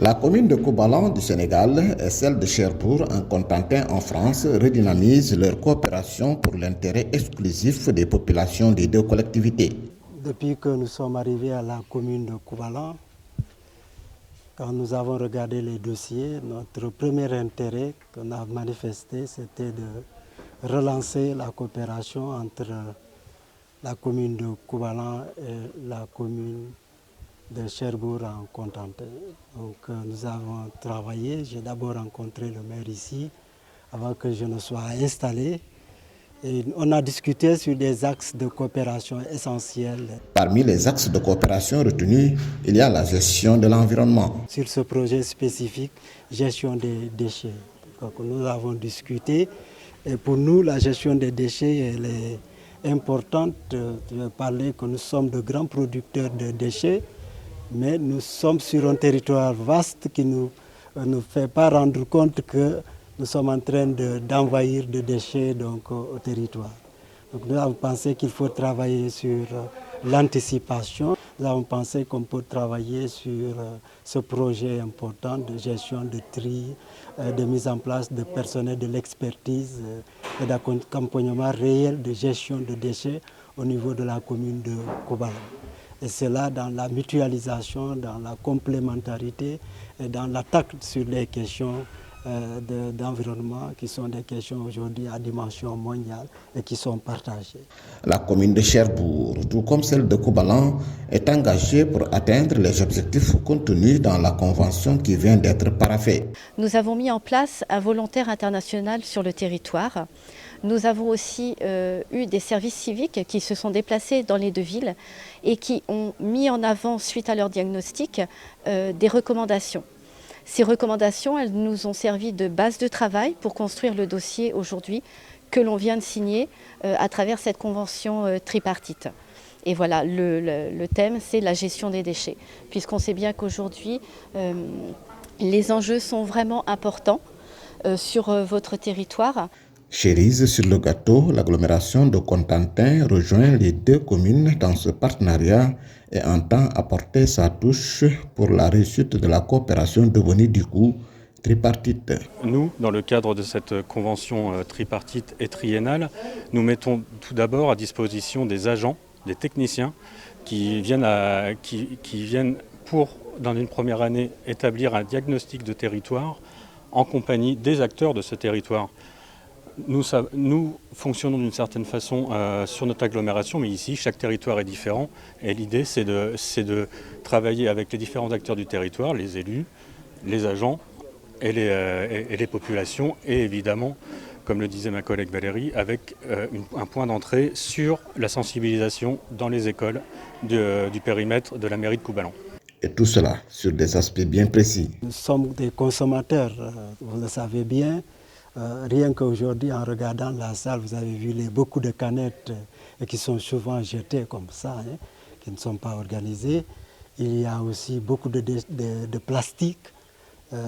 La commune de Koubalan du Sénégal et celle de Cherbourg en Cotentin en France redynamisent leur coopération pour l'intérêt exclusif des populations des deux collectivités. Depuis que nous sommes arrivés à la commune de Koubalan, quand nous avons regardé les dossiers, notre premier intérêt qu'on a manifesté, c'était de relancer la coopération entre la commune de Koubalan et la commune de Cherbourg en Cotentin. Donc nous avons travaillé, j'ai d'abord rencontré le maire ici avant que je ne sois installé. Et on a discuté sur des axes de coopération essentiels. Parmi les axes de coopération retenus, il y a la gestion de l'environnement. Sur ce projet spécifique, gestion des déchets. Donc nous avons discuté et pour nous, la gestion des déchets elle est importante. Je vais parler que nous sommes de grands producteurs de déchets, mais nous sommes sur un territoire vaste qui ne nous fait pas rendre compte que nous sommes en train d'envahir de déchets donc, au territoire. Donc, nous avons pensé qu'il faut travailler sur l'anticipation. Nous avons pensé qu'on peut travailler sur ce projet important de gestion de tri, de mise en place de personnel de l'expertise et d'accompagnement réel de gestion de déchets au niveau de la commune de Koubalan. Et cela dans la mutualisation, dans la complémentarité et dans l'attaque sur les questions d'environnement qui sont des questions aujourd'hui à dimension mondiale et qui sont partagées. La commune de Cherbourg, tout comme celle de Koubalan, est engagée pour atteindre les objectifs contenus dans la convention qui vient d'être paraphée. Nous avons mis en place un volontaire international sur le territoire. Nous avons aussi eu des services civiques qui se sont déplacés dans les deux villes et qui ont mis en avant, suite à leur diagnostic, des recommandations. Ces recommandations, elles nous ont servi de base de travail pour construire le dossier aujourd'hui que l'on vient de signer à travers cette convention tripartite. Et voilà, le thème, c'est la gestion des déchets, puisqu'on sait bien qu'aujourd'hui, les enjeux sont vraiment importants sur votre territoire. Cerise sur le gâteau, l'agglomération de Cotentin rejoint les deux communes dans ce partenariat et entend apporter sa touche pour la réussite de la coopération devenue du coup tripartite. Nous, dans le cadre de cette convention tripartite et triennale, nous mettons tout d'abord à disposition des agents, des techniciens qui viennent pour, dans une première année, établir un diagnostic de territoire en compagnie des acteurs de ce territoire. Nous fonctionnons d'une certaine façon sur notre agglomération, mais ici, chaque territoire est différent. Et l'idée, c'est de travailler avec les différents acteurs du territoire, les élus, les agents et les populations. Et évidemment, comme le disait ma collègue Valérie, avec un point d'entrée sur la sensibilisation dans les écoles du périmètre de la mairie de Koubalan. Et tout cela sur des aspects bien précis. Nous sommes des consommateurs, vous le savez bien. Rien qu'aujourd'hui, en regardant la salle, vous avez vu beaucoup de canettes qui sont souvent jetées comme ça, qui ne sont pas organisées. Il y a aussi beaucoup de plastique,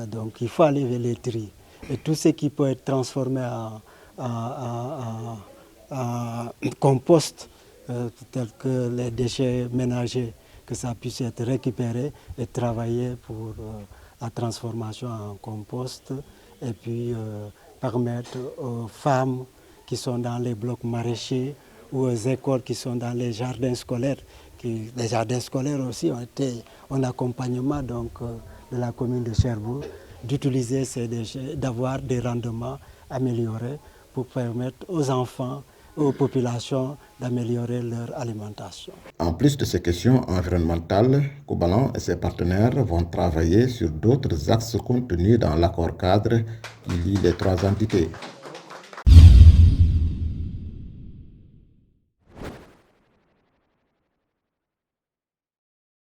donc il faut aller vers les tri. Et tout ce qui peut être transformé en compost, tel que les déchets ménagers, que ça puisse être récupéré et travaillé pour la transformation en compost. Et puis permettre aux femmes qui sont dans les blocs maraîchers ou aux écoles qui sont dans les jardins scolaires. Les jardins scolaires aussi ont été en accompagnement donc, de la commune de Cherbourg, d'utiliser ces déchets, d'avoir des rendements améliorés pour permettre aux enfants, aux populations d'améliorer leur alimentation. En plus de ces questions environnementales, Koubalan et ses partenaires vont travailler sur d'autres axes contenus dans l'accord cadre qui lie les trois entités.